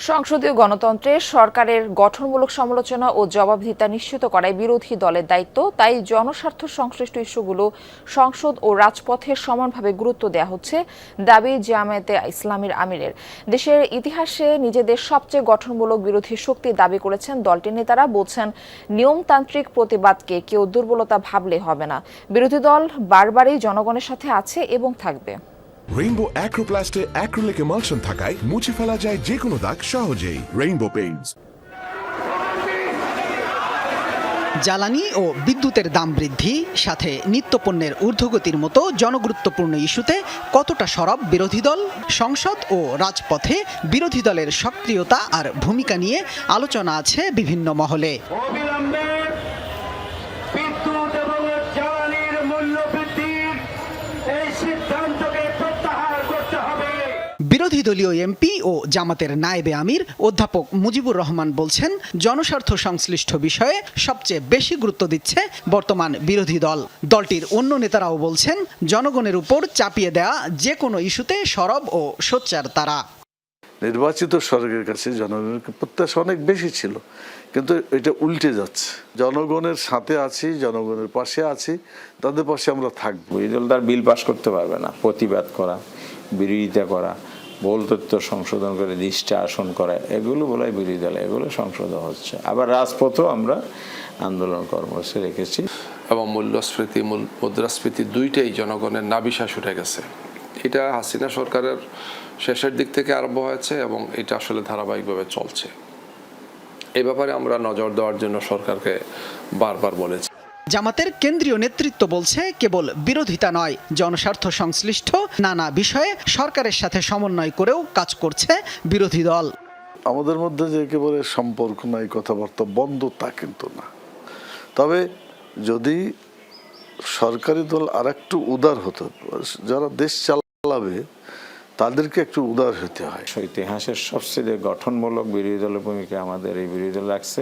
সংসদীয় গণতন্ত্রে সরকারের গঠনমূলক সমালোচনা ও জবাবদিহিতা নিশ্চিত করাই বিরোধী দলের দায়িত্ব। তাই জনস্বার্থ সংশ্লিষ্ট ইস্যুগুলো সংসদ ও রাজপথে সমানভাবে গুরুত্ব দেওয়া হচ্ছে দাবি জামায়াতে ইসলামীর আমিরের। দেশের ইতিহাসে নিজেদের সবচেয়ে গঠনমূলক বিরোধী শক্তি দাবি করেছেন দলটির নেতারা। বলছেন, নিয়মতান্ত্রিক প্রতিবাদকে কেউ দুর্বলতা ভাবলে হবে না। বিরোধী দল বারবারই জনগণের সাথে আছে এবং থাকবে। রেইনবো অ্যাক্রোপ্লাস্টে অ্যাক্রিলিক এমালশন থাকায় মুছে ফেলা যায় যে কোনো দাগ সহজেই। Rainbow Paints. জ্বালানি ও বিদ্যুতের দাম বৃদ্ধি, সাথে নিত্যপণ্যের ঊর্ধ্বগতির মতো জনগুরুত্বপূর্ণ ইস্যুতে কতটা সরব বিরোধী দল? সংসদ ও রাজপথে বিরোধী দলের সক্রিয়তা আর ভূমিকা নিয়ে আলোচনা আছে বিভিন্ন মহলে। বিরোধী দলীয় এমপি ও জামাতের নায়েবে আমির অধ্যাপক মুজিবুর রহমান বলছেন, জনস্বার্থ সংশ্লিষ্ট বিষয়ে সবচেয়ে বেশি গুরুত্ব দিচ্ছে বর্তমান বিরোধী দল। দলটির অন্য নেতারাও বলছেন, জনগণের উপর চাপিয়ে দেয়া যে কোনো ইস্যুতে সরব ও সোচ্চার তারা। নির্বাচিত সরকারের কাছে জনগণের প্রত্যাশা অনেক বেশি ছিল, কিন্তু এটা উল্টে যাচ্ছে। জনগণের সাথে আছি, জনগণের পাশে আছি, তাদের পাশে আমরা থাকবো। বিরোধী দল তার বিল পাস করতে পারবে না। প্রতিবাদ করা, বিরোধিতা করা, ভুল তথ্য সংশোধন করে দৃষ্টি আসন করা, এগুলো বলে বিরোধী দল, এগুলো সংশোধন হচ্ছে। আবার রাজপথেও আমরা আন্দোলন কর্মসূচি রেখেছি। এবং মূল্যস্ফীতি, মুদ্রাস্ফীতি দুইটাই জনগণের নাভিশ্বাস উঠে গেছে। এটা হাসিনা সরকারের শেষের দিক থেকে আরম্ভ হয়েছে এবং এটা আসলে ধারাবাহিকভাবে চলছে। এই ব্যাপারে আমরা নজর দেওয়ার জন্য সরকারকে বারবার বলেছি। জামাতের কেন্দ্রীয় নেতৃত্ব বলছে, কেবল বিরোধিতা নয়, জনস্বার্থ সংশ্লিষ্ট নানা বিষয়ে সরকারের সাথে সমন্বয় করেও কাজ করছে বিরোধী দল। আমাদের মধ্যে যে একেবারে সম্পর্ক নাই, কথাবার্তা বন্ধ, তা কিন্তু না। তবে যদি সরকারি দল আর একটু উদার হতো, যারা দেশ চালাবে তাদেরকে একটু উদার হতে হয়। ইতিহাসের সবচেয়ে গঠনমূলক বিরোধী দলের ভূমিকা আমাদের এই বিরোধী দল রাখছে,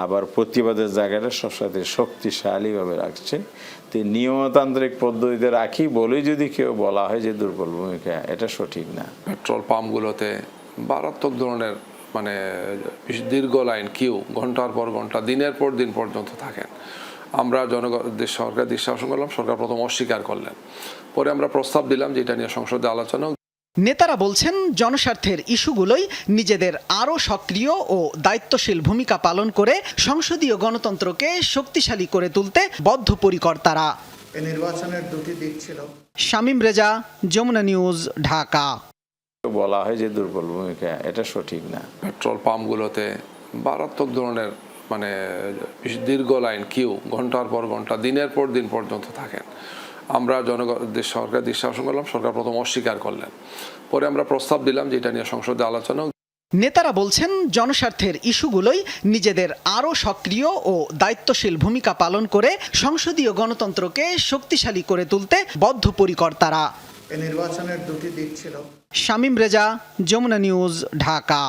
আবার প্রতিবাদের জায়গাটা সবসাথে শক্তিশালীভাবে রাখছে। তো নিয়মতান্ত্রিক পদ্ধতিতে রাখি বলেই যদি কেউ বলা হয় যে দুর্বল ভূমিকা, এটা সঠিক না। পেট্রোল পাম্পগুলোতে মারাত্মক ধরনের দীর্ঘ লাইন, কিউ, ঘন্টার পর ঘন্টা, দিনের পর দিন পর্যন্ত থাকেন। আমরা সরকার দৃষ্টি আকর্ষণ করলাম, সরকার প্রথম অস্বীকার করলেন, পরে আমরা প্রস্তাব দিলাম যে এটা নিয়ে সংসদে আলোচনা। নেতারা বলছেন, জনস্বার্থের ইস্যুগুলোই নিজেদের আরও সক্রিয় ও দায়িত্বশীল ভূমিকা পালন করে সংসদীয় গণতন্ত্রকে শক্তিশালী করে তুলতে বদ্ধপরিকর তারা। এই নির্বাচনের দুটি দিক ছিল। শামীম রেজা, যমুনা নিউজ, ঢাকা। বলা হয় যে দুর্বল ভূমিকা, এটা সঠিক না। পেট্রোল পাম্পগুলোতে মারাত্মক ধরনের দীর্ঘ লাইন, কিউ, ঘন্টার পর ঘন্টা, দিনের পর দিন পর্যন্ত থাকেন। আমরা সরকার দৃষ্টি আকর্ষণ করলাম, সরকার প্রথম অস্বীকার করলেন, পরে আমরা প্রস্তাব দিলাম যে এটা নিয়ে সংসদে আলোচনা। নেতারা বলছেন, জনস্বার্থের ইস্যুগুলোই নিজেদের আরও সক্রিয় ও দায়িত্বশীল ভূমিকা পালন করে সংসদীয় গণতন্ত্রকে শক্তিশালী করে তুলতে বদ্ধপরিকর তারা। এই নির্বাচনের দুটি দিক ছিল। শামীম রেজা, যমুনা নিউজ, ঢাকা।